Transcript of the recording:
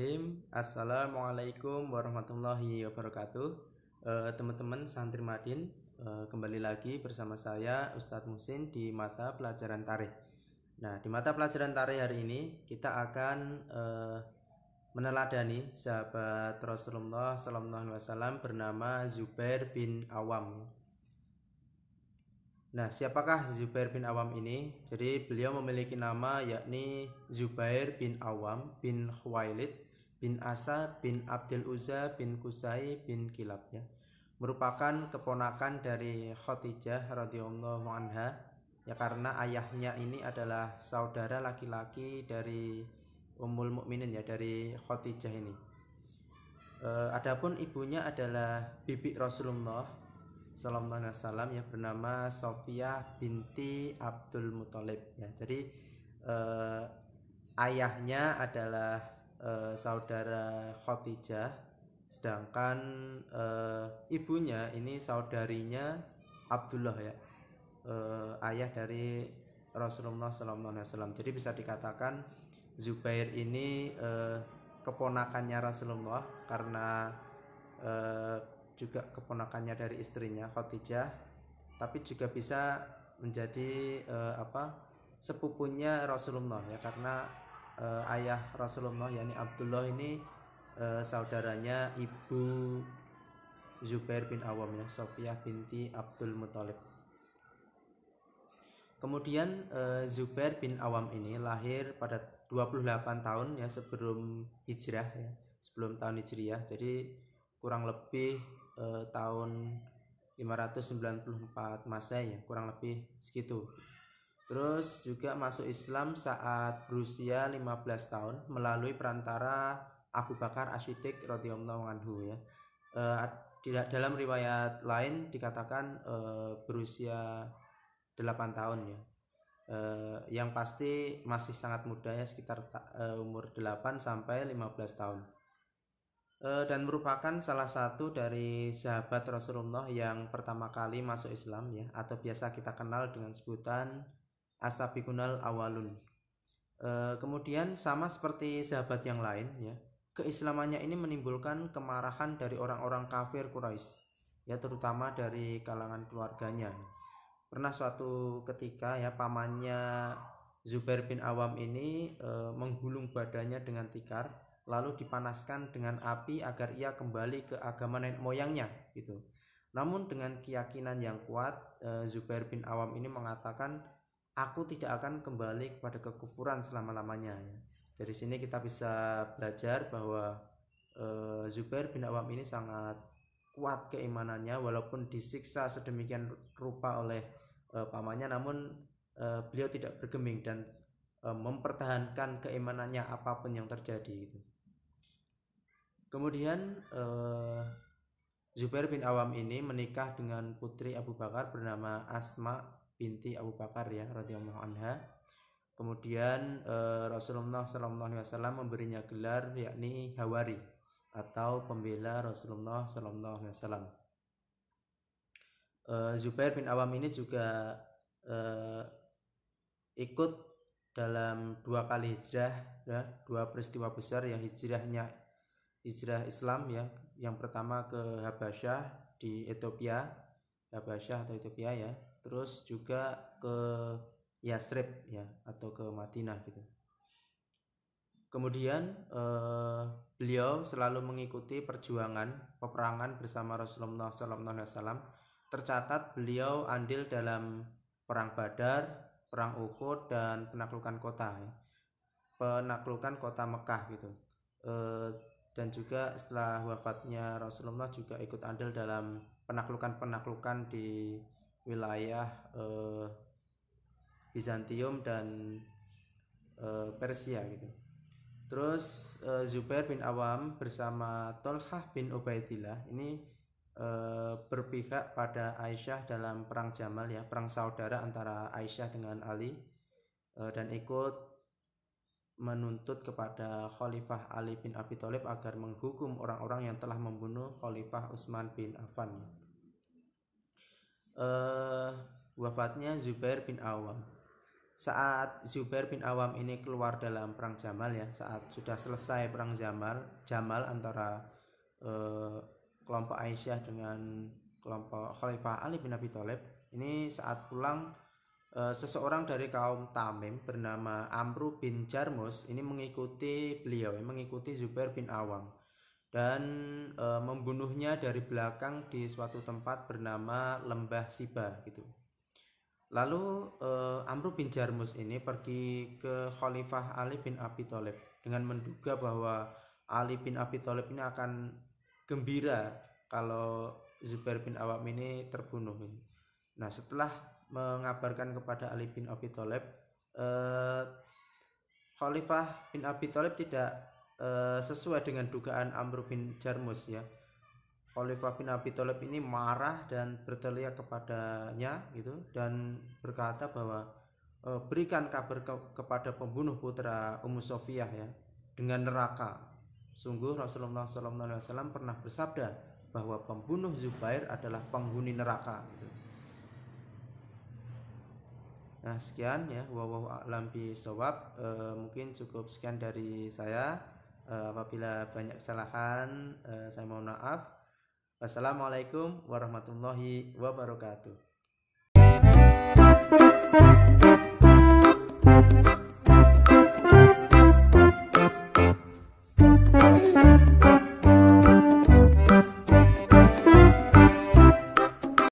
Bismillahirrahmanirrahim. Assalamualaikum warahmatullahi wabarakatuh. Teman-teman santri Madin, kembali lagi bersama saya Ustadz Muhsin di mata pelajaran tarikh. Nah, di mata pelajaran tarikh hari ini kita akan meneladani sahabat Rasulullah SAW bernama Zubair bin Awam. Nah, siapakah Zubair bin Awam ini? Jadi beliau memiliki nama yakni Zubair bin Awam bin Khuwailid bin Asad bin Abdul Uzza bin Qusay bin Kilab, ya. Merupakan keponakan dari Khadijah radhiyallahu anha, ya, karena ayahnya ini adalah saudara laki-laki dari Ummul Mukminin, ya, dari Khadijah ini. Adapun ibunya adalah bibi Rasulullah Sallallahu Alaihi Wasallam, yang bernama Sofiyah binti Abdul Muthalib, ya. Jadi ayahnya adalah saudara Khadijah, sedangkan ibunya ini saudarinya Abdullah, ya, ayah dari Rasulullah Sallallahu Alaihi Wasallam. Jadi bisa dikatakan Zubair ini keponakannya Rasulullah karena juga keponakannya dari istrinya Khadijah, tapi juga bisa menjadi sepupunya Rasulullah, ya, karena ayah Rasulullah yakni Abdullah ini saudaranya ibu Zubair bin Awam, ya, Sofiyah binti Abdul Muthalib. Kemudian Zubair bin Awam ini lahir pada 28 tahun, ya, sebelum hijrah, ya, sebelum tahun hijriah. Jadi kurang lebih tahun 594 Masehi, ya, kurang lebih segitu. Terus juga masuk Islam saat berusia 15 tahun melalui perantara Abu Bakar As-Siddiq radhiyallahu anhu, ya. Dalam riwayat lain dikatakan berusia 8 tahun, ya. Yang pasti masih sangat muda, ya, sekitar umur 8 sampai 15 tahun. Dan merupakan salah satu dari sahabat Rasulullah yang pertama kali masuk Islam, ya, atau biasa kita kenal dengan sebutan As-Sabiqunal Awwalun. Kemudian sama seperti sahabat yang lain, ya, keislamannya ini menimbulkan kemarahan dari orang-orang kafir Quraisy, ya, terutama dari kalangan keluarganya. Pernah suatu ketika, ya, pamannya Zubair bin Awam ini menggulung badannya dengan tikar, lalu dipanaskan dengan api agar ia kembali ke agama nenek moyangnya, gitu. Namun dengan keyakinan yang kuat, Zubair bin Awam ini mengatakan, aku tidak akan kembali kepada kekufuran selama-lamanya, ya. Dari sini kita bisa belajar bahwa Zubair bin Awam ini sangat kuat keimanannya, walaupun disiksa sedemikian rupa oleh pamannya, namun beliau tidak bergeming dan mempertahankan keimanannya apapun yang terjadi, gitu. Kemudian Zubair bin Awam ini menikah dengan putri Abu Bakar bernama Asma binti Abu Bakar, ya, radhiyallahu anha. Kemudian Rasulullah SAW memberinya gelar yakni Hawari atau pembela Rasulullah SAW. Zubair bin Awam ini juga ikut dalam 2 kali hijrah, ya, 2 peristiwa besar, ya, hijrah Islam, ya. Yang pertama ke Habasyah di Ethiopia, Habasyah atau Ethiopia, ya. Terus juga ke Yasrib, ya, atau ke Madinah, gitu. Kemudian beliau selalu mengikuti perjuangan peperangan bersama Rasulullah SAW. Tercatat beliau andil dalam perang Badar, perang Uhud, dan penaklukan kota, ya, penaklukan kota Mekah, gitu. Dan juga setelah wafatnya Rasulullah juga ikut andil dalam penaklukan di wilayah Bizantium dan Persia, gitu. Terus Zubair bin Awam bersama Tolhah bin Ubaidillah ini berpihak pada Aisyah dalam perang Jamal, ya, perang saudara antara Aisyah dengan Ali, dan ikut menuntut kepada Khalifah Ali bin Abi Thalib agar menghukum orang-orang yang telah membunuh Khalifah Utsman bin Affan. Wafatnya Zubair bin Awam. saat Zubair bin Awam ini keluar dalam perang Jamal ya, saat sudah selesai perang Jamal antara kelompok Aisyah dengan kelompok Khalifah Ali bin Abi Thalib, ini saat pulang seseorang dari kaum Tamim bernama Amru bin Jarmus ini mengikuti beliau, mengikuti Zubair bin Awam dan membunuhnya dari belakang di suatu tempat bernama Lembah Siba gitu. Lalu Amru bin Jarmus ini pergi ke Khalifah Ali bin Abi Thalib dengan menduga bahwa Ali bin Abi Thalib ini akan gembira kalau Zubair bin Awam ini terbunuh. Nah, setelah mengabarkan kepada Ali bin Abi Thalib, Khalifah bin Abi Thalib tidak sesuai dengan dugaan Amr bin Jarmus ya. Khalifah bin Abi Thalib ini marah dan berteriak kepadanya gitu dan berkata bahwa berikan kabar kepada pembunuh putra Ummu Sofiyah ya dengan neraka. Sungguh Rasulullah SAW pernah bersabda bahwa pembunuh Zubair adalah penghuni neraka gitu. Nah, sekian ya, wallahu a'lam bishawab. Mungkin cukup sekian dari saya. Apabila banyak kesalahan, saya mohon maaf. Wassalamualaikum warahmatullahi wabarakatuh.